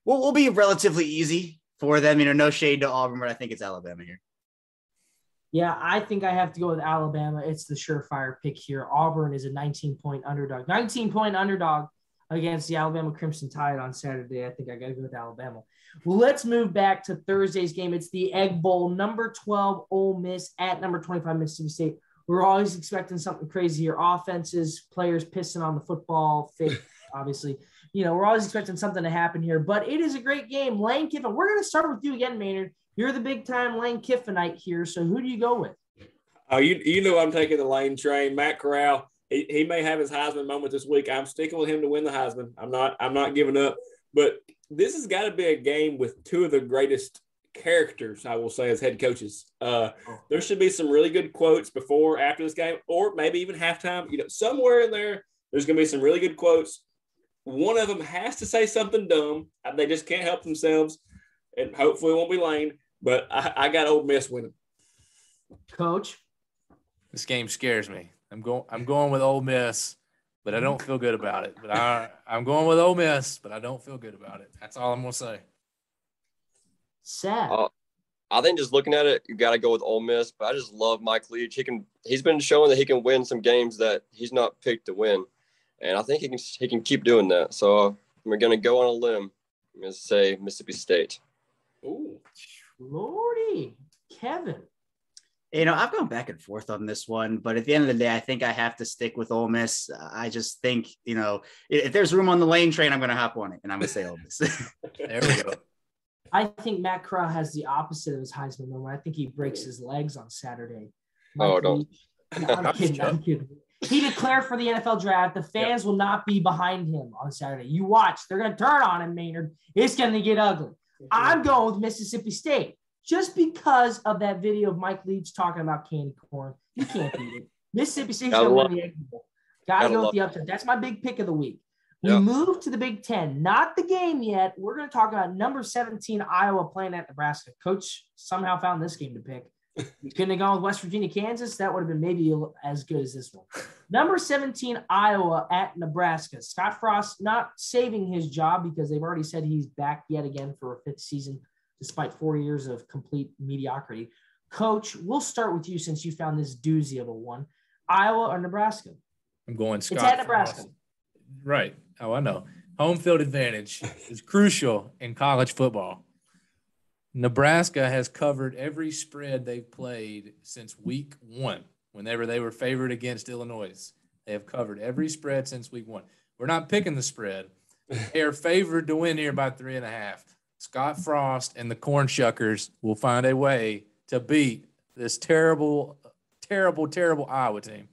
will be relatively easy for them. No shade to Auburn, but I think it's Alabama here. Yeah, I think I have to go with Alabama. It's the surefire pick here. Auburn is a 19-point underdog. 19-point underdog against the Alabama Crimson Tide on Saturday. I think I got to go with Alabama. Well, let's move back to Thursday's game. It's the Egg Bowl, number 12 Ole Miss at number 25 Mississippi State. We're always expecting something crazy here. Offenses, players pissing on the football, fake, obviously. We're always expecting something to happen here, but it is a great game. Lane Kiffin, we're going to start with you again, Maynard. You're the big-time Lane Kiffinite here, so who do you go with? Oh, you know I'm taking the Lane train. Matt Corral, he may have his Heisman moment this week. I'm sticking with him to win the Heisman. I'm not giving up. But this has got to be a game with two of the greatest characters, I will say, as head coaches. There should be some really good quotes before, after this game, or maybe even halftime. Somewhere in there's going to be some really good quotes. One of them has to say something dumb. They just can't help themselves, and hopefully it won't be Lane. But I got Ole Miss winning. Coach? This game scares me. I'm going with Ole Miss, but I don't feel good about it. But I'm going with Ole Miss, but I don't feel good about it. That's all I'm going to say. Sad. I think just looking at it, you got to go with Ole Miss. But I just love Mike Leach. He's been showing that he can win some games that he's not picked to win, and I think he can keep doing that. So we're going to go on a limb. I'm going to say Mississippi State. Ooh, Lordy, Kevin. I've gone back and forth on this one, but at the end of the day, I think I have to stick with Ole Miss. I just think, if there's room on the Lane train, I'm going to hop on it, and I'm going to say Ole Miss. There we go. I think Matt Corral has the opposite of his Heisman moment. I think he breaks his legs on Saturday. Don't. I'm kidding. He declared for the NFL draft. The fans will not be behind him on Saturday. You watch. They're going to turn on him, Maynard. It's going to get ugly. I'm going with Mississippi State just because of that video of Mike Leach talking about candy corn. You can't beat it. Mississippi State's going to win the Egg Bowl. Got to go with the upset. That's my big pick of the week. We move to the Big Ten. Not the game yet. We're going to talk about number 17 Iowa playing at Nebraska. Coach somehow found this game to pick. You couldn't have gone with West Virginia, Kansas. That would have been maybe as good as this one. Number 17 Iowa at Nebraska. Scott Frost not saving his job because they've already said he's back yet again for a fifth season, despite 4 years of complete mediocrity. Coach, we'll start with you since you found this doozy of a one. Iowa or Nebraska? I'm going Scott. It's at Nebraska. Frost. Right. Oh, I know. Home field advantage is crucial in college football. Nebraska has covered every spread they've played since week 1, whenever they were favored against Illinois. They have covered every spread since week 1. We're not picking the spread. They are favored to win here by 3.5. Scott Frost and the Corn Shuckers will find a way to beat this terrible, terrible, terrible Iowa team.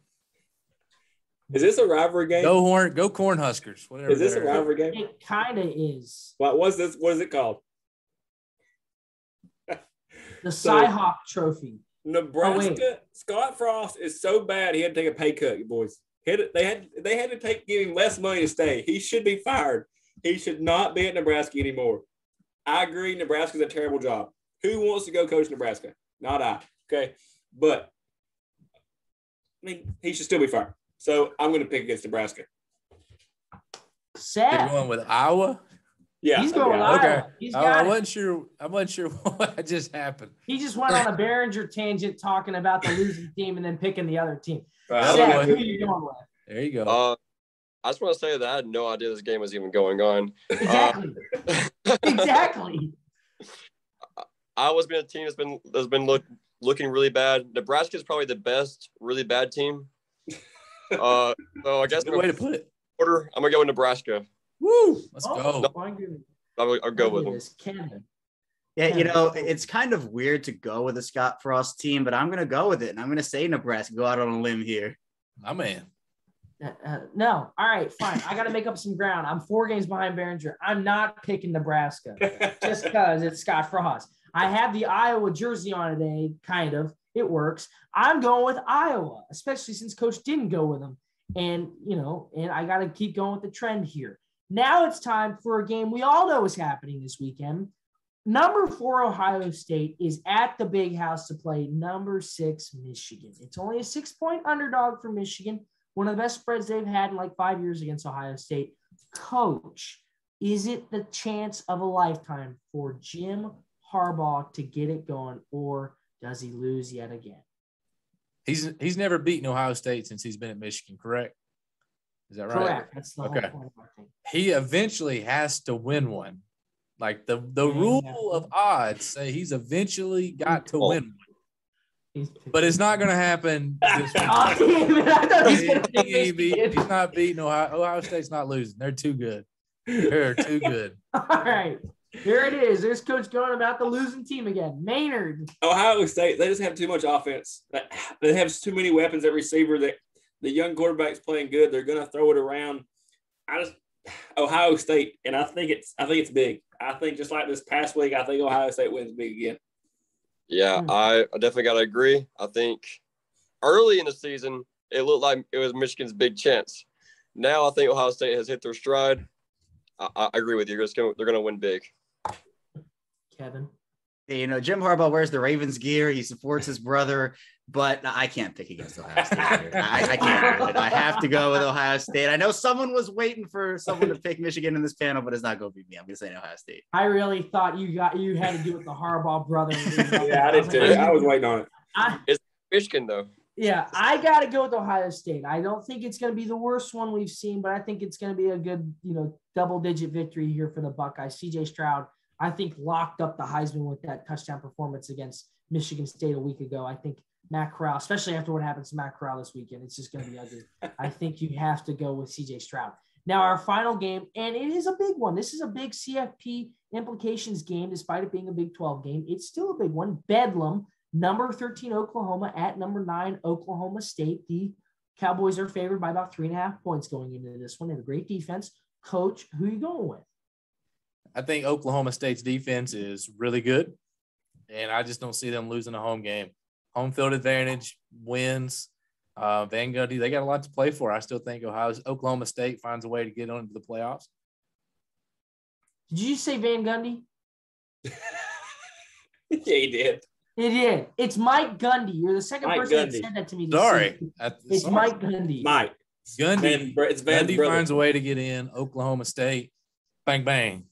Is this a rivalry game? Go Cornhuskers. Whatever. Is this a rivalry game? It kind of is. What is it called? The Cy-Hawk Trophy. Nebraska, Scott Frost is so bad he had to take a pay cut, you boys. They had to give him less money to stay. He should be fired. He should not be at Nebraska anymore. I agree, Nebraska's a terrible job. Who wants to go coach Nebraska? Not I. Okay. But he should still be fired. So I'm going to pick against Nebraska. Sad. You're going with Iowa? Yeah. He's going with Iowa. Okay. He's I wasn't sure what just happened. He just went on a Behringer tangent talking about the losing team and then picking the other team. Sad. Who are you going with? There you go. I just want to say that I had no idea this game was even going on. Exactly. Exactly. Iowa's been a team that's been looking really bad. Nebraska is probably the best really bad team. So I guess good way to put it. I'm gonna go with Nebraska. Woo! Let's go. I'll go with them. Cannon. Yeah, it's kind of weird to go with a Scott Frost team, but I'm gonna go with it, and I'm gonna say Nebraska. Go out on a limb here. My man. No. All right, fine. I got to make up some ground. I'm 4 games behind Behringer. I'm not picking Nebraska just because it's Scott Frost. I have the Iowa jersey on today, kind of. It works. I'm going with Iowa, especially since Coach didn't go with them. And I got to keep going with the trend here. Now it's time for a game we all know is happening this weekend. Number 4 Ohio State is at the Big House to play number 6 Michigan. It's only a 6-point underdog for Michigan, one of the best spreads they've had in like 5 years against Ohio State. Coach, is it the chance of a lifetime for Jim Harbaugh to get it going, or Does he lose yet again? He's never beaten Ohio State since he's been at Michigan, correct? Is that right? Correct. That's the whole point of our thing. He eventually has to win one. Like the rule of odds say he's eventually got to win one. But it's not going to happen this week. Oh, damn it. I thought he was going to He's not beating Ohio. Ohio State's not losing. They're too good. They're too good. All right. Here it is. There's Coach going about the losing team again. Maynard. Ohio State, they just have too much offense. They have too many weapons at receiver. That the young quarterback's playing good. They're going to throw it around. Ohio State, and I think it's big. I think just like this past week, I think Ohio State wins big again. Yeah, I definitely got to agree. I think early in the season, it looked like it was Michigan's big chance. Now I think Ohio State has hit their stride. I agree with you. They're going to win big. Kevin. You know, Jim Harbaugh wears the Ravens gear. He supports his brother, but I can't pick against Ohio State here. I can't do it. I have to go with Ohio State. I know someone was waiting for someone to pick Michigan in this panel, but it's not going to be me. I'm going to say Ohio State. I really thought you had to do with the Harbaugh brother. Yeah, I did too. I was waiting on it. It's Michigan, though. Yeah, I got to go with Ohio State. I don't think it's going to be the worst one we've seen, but I think it's going to be a good, double-digit victory here for the Buckeyes. C.J. Stroud, I think, locked up the Heisman with that touchdown performance against Michigan State a week ago. I think Matt Corral, especially after what happens to Matt Corral this weekend, it's just going to be ugly. I think you have to go with C.J. Stroud. Now, our final game, and it is a big one. This is a big CFP implications game, despite it being a Big 12 game. It's still a big one. Bedlam, number 13 Oklahoma at number 9 Oklahoma State. The Cowboys are favored by about 3.5 points going into this one. They have a great defense. Coach, who are you going with? I think Oklahoma State's defense is really good, and I just don't see them losing a home game. Home field advantage wins. Van Gundy, they got a lot to play for. I still think Oklahoma State finds a way to get on into the playoffs. Did you say Van Gundy? Yeah, he did. It did. It's Mike Gundy. You're the second person that said that to me. Sorry. It's Mike Gundy. Mike. Gundy. Gundy finds a way to get in. Oklahoma State. Bang, bang.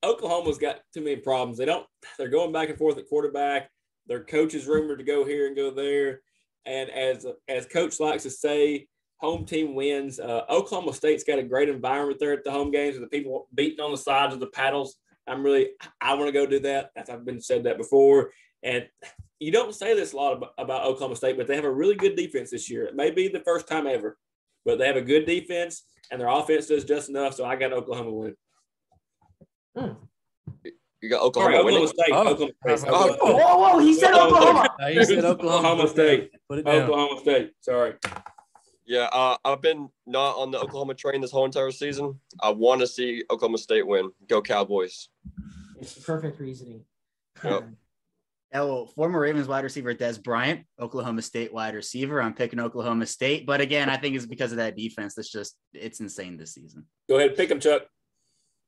Oklahoma's got too many problems. They're going back and forth at quarterback. Their coach is rumored to go here and go there. And as coach likes to say, home team wins. Oklahoma State's got a great environment there at the home games with the people beating on the sides of the paddles. I want to go do that. I've been said that before. And you don't say this a lot about Oklahoma State, but they have a really good defense this year. It may be the first time ever, but they have a good defense and their offense does just enough. So I got Oklahoma winning. You got Oklahoma winning? State. Oklahoma State. Whoa, he said Oklahoma. He said Oklahoma State. Put it down. Oklahoma State. Sorry. Yeah, I've been not on the Oklahoma train this whole entire season. I want to see Oklahoma State win. Go Cowboys. Perfect reasoning. Yep. Well, former Ravens wide receiver Des Bryant, Oklahoma State wide receiver. I'm picking Oklahoma State, but again, I think it's because of that defense. It's insane this season. Go ahead, pick them, Chuck.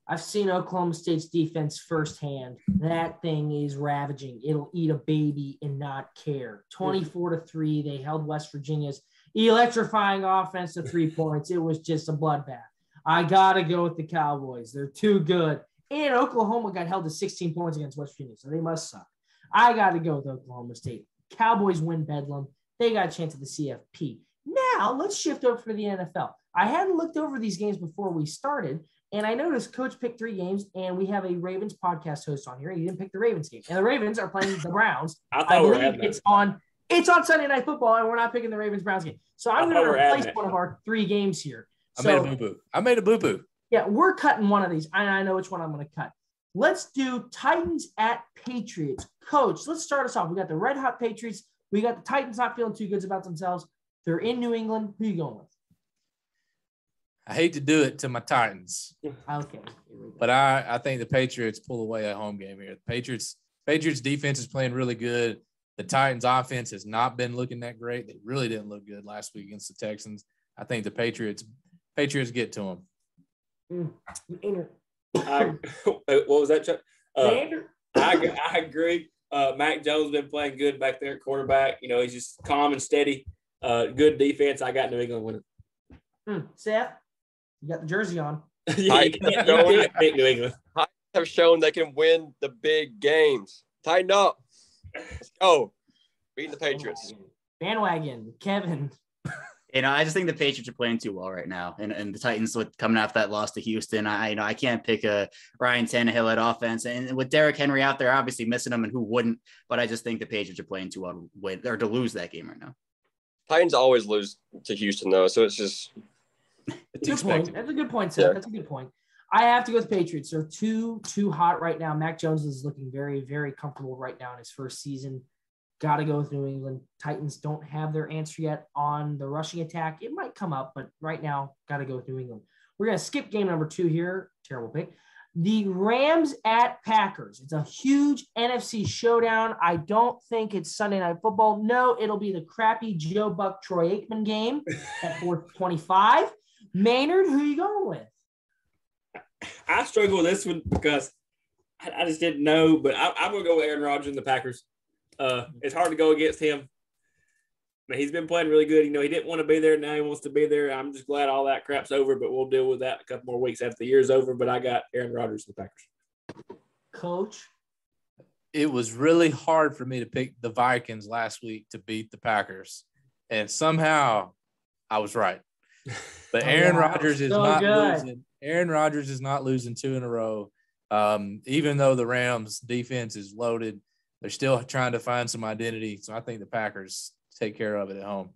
I've seen Oklahoma State's defense firsthand. That thing is ravaging. It'll eat a baby and not care. 24-3, they held West Virginia's electrifying offense to 3 points. It was just a bloodbath. I got to go with the Cowboys. They're too good. And Oklahoma got held to 16 points against West Virginia, so they must suck. I got to go with Oklahoma State. Cowboys win Bedlam. They got a chance at the CFP. Now, let's shift over to the NFL. I hadn't looked over these games before we started, and I noticed Coach picked 3 games, and we have a Ravens podcast host on here. He didn't pick the Ravens game. And the Ravens are playing the Browns. I believe it's on Sunday Night Football, and we're not picking the Ravens-Browns game. So I'm going to replace one of our 3 games here. I made a boo-boo. Yeah, we're cutting one of these. I know which one I'm going to cut. Let's do Titans at Patriots. Coach, let's start us off. We got the red-hot Patriots. We got the Titans not feeling too good about themselves. They're in New England. Who are you going with? I hate to do it to my Titans. Okay. But I think the Patriots pull away a home game here. The Patriots defense is playing really good. The Titans offense has not been looking that great. They really didn't look good last week against the Texans. I think the Patriots get to them. What was that, Chuck? I agree. Mac Jones has been playing good back there at quarterback. He's just calm and steady. Good defense. I got New England winning. Seth, you got the jersey on. Yeah, you can't pick New England. Have shown they can win the big games. Tighten up. Let's go. Beating the Patriots. Bandwagon. Kevin. I just think the Patriots are playing too well right now, and the Titans coming off that loss to Houston. I can't pick a Ryan Tannehill at offense, and with Derrick Henry out there, obviously missing him, and who wouldn't? But I just think the Patriots are playing too well to win or to lose that game right now. Titans always lose to Houston though, so it's just. Good point. That's a good point, Seth. Yeah. That's a good point. I have to go with Patriots. They're too hot right now. Mac Jones is looking very, very comfortable right now in his first season. Got to go with New England. Titans don't have their answer yet on the rushing attack. It might come up, but right now, got to go with New England. We're going to skip game number 2 here. Terrible pick. The Rams at Packers. It's a huge NFC showdown. I don't think it's Sunday Night Football. No, it'll be the crappy Joe Buck, Troy Aikman game at 4:25. Maynard, who are you going with? I struggle with this one because I just didn't know, but I'm going to go with Aaron Rodgers and the Packers. It's hard to go against him. But he's been playing really good. He didn't want to be there. Now he wants to be there. I'm just glad all that crap's over, but we'll deal with that a couple more weeks after the year's over. But I got Aaron Rodgers and the Packers. Coach? It was really hard for me to pick the Vikings last week to beat the Packers. And somehow I was right. But Aaron Rodgers is not losing. Aaron Rodgers is not losing 2 in a row. Even though the Rams defense is loaded, they're still trying to find some identity. So I think the Packers take care of it at home.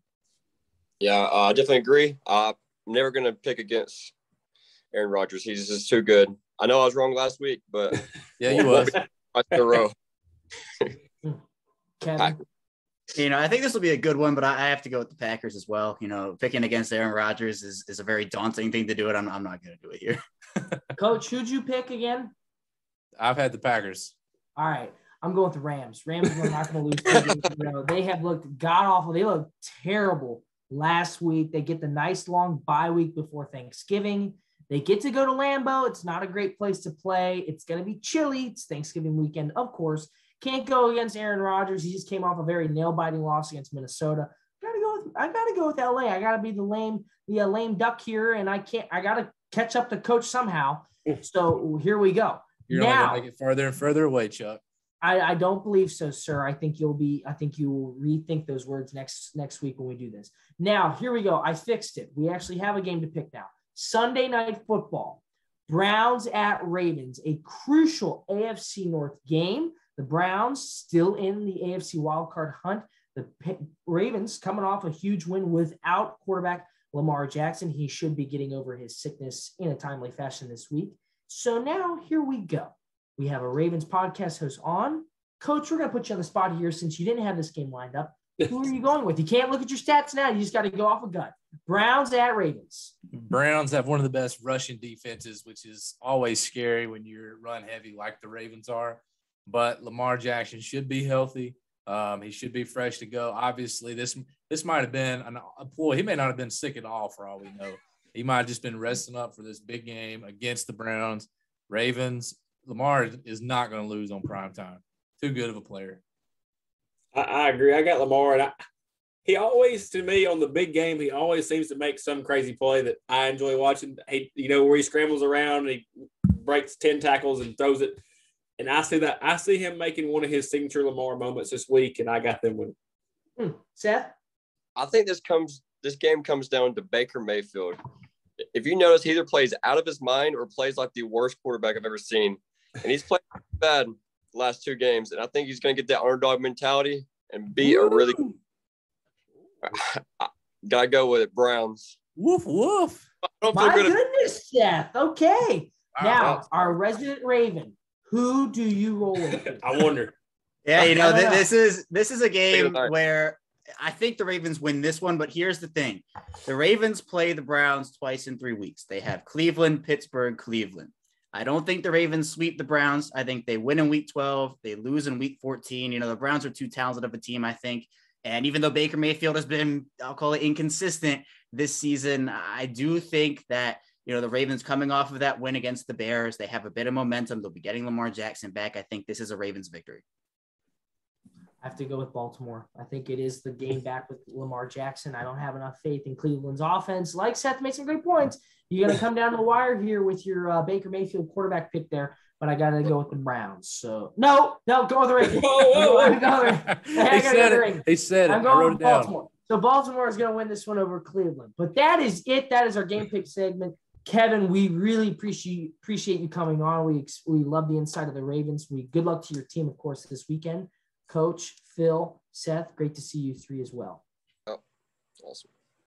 Yeah, I definitely agree. I'm never going to pick against Aaron Rodgers. He's just too good. I know I was wrong last week, but yeah, you was. In a row. Kevin. I think this will be a good one, but I have to go with the Packers as well. Picking against Aaron Rodgers is a very daunting thing to do it. I'm not going to do it here. Coach, who'd you pick again? I've had the Packers. All right. I'm going with the Rams. Rams are not going to lose 2 games in a row. They have looked god-awful. They looked terrible last week. They get the nice long bye week before Thanksgiving. They get to go to Lambeau. It's not a great place to play. It's going to be chilly. It's Thanksgiving weekend, of course. Can't go against Aaron Rodgers. He just came off a very nail-biting loss against Minnesota. I gotta go with LA. I gotta be the lame duck here, and I gotta catch up to coach somehow. So here we go. You're only gonna make it further and further away, Chuck. I don't believe so, sir. I think you will rethink those words next week when we do this. Now, here we go. I fixed it. We actually have a game to pick now. Sunday Night Football. Browns at Ravens, a crucial AFC North game. The Browns still in the AFC wildcard hunt. The Ravens coming off a huge win without quarterback Lamar Jackson. He should be getting over his sickness in a timely fashion this week. So now here we go. We have a Ravens podcast host on. Coach, we're going to put you on the spot here since you didn't have this game lined up. Who are you going with? You can't look at your stats now. You just got to go off a gut. Browns at Ravens. Browns have one of the best rushing defenses, which is always scary when you're run heavy like the Ravens are. But Lamar Jackson should be healthy. He should be fresh to go. Obviously, this might have been a ploy. He may not have been sick at all for all we know. He might have just been resting up for this big game against the Browns. Ravens, Lamar is not going to lose on prime time. Too good of a player. I agree. I got Lamar, and he always, to me, on the big game, he always seems to make some crazy play that I enjoy watching. Where he scrambles around and he breaks 10 tackles and throws it. And I see that. I see him making one of his signature Lamar moments this week, and I got them winning. Seth? I think this game comes down to Baker Mayfield. If you notice, he either plays out of his mind or plays like the worst quarterback I've ever seen. And he's played bad the last 2 games. And I think he's going to get that underdog mentality and be a really – got to go with it, Browns. Woof, woof. My goodness, Seth. Okay. Now, our resident Raven. Who do you roll with? I wonder. Yeah, this is a game where I think the Ravens win this one, but here's the thing. The Ravens play the Browns twice in 3 weeks. They have Cleveland, Pittsburgh, Cleveland. I don't think the Ravens sweep the Browns. I think they win in week 12. They lose in week 14. The Browns are too talented of a team, I think. And even though Baker Mayfield has been, I'll call it inconsistent this season, I do think that the Ravens coming off of that win against the Bears, they have a bit of momentum. They'll be getting Lamar Jackson back. I think this is a Ravens victory. I have to go with Baltimore. I think it is the game back with Lamar Jackson. I don't have enough faith in Cleveland's offense. Like Seth made some great points. You're going to come down to the wire here with your Baker Mayfield quarterback pick there. but I got to go with the Browns. So no, go with the Ravens. He said it. I'm going with Baltimore. So Baltimore is going to win this one over Cleveland. But that is it. That is our game pick segment. Kevin, we really appreciate you coming on. We love the inside of the Ravens. Good luck to your team, of course, this weekend. Coach, Phil, Seth, great to see you three as well. Oh, awesome.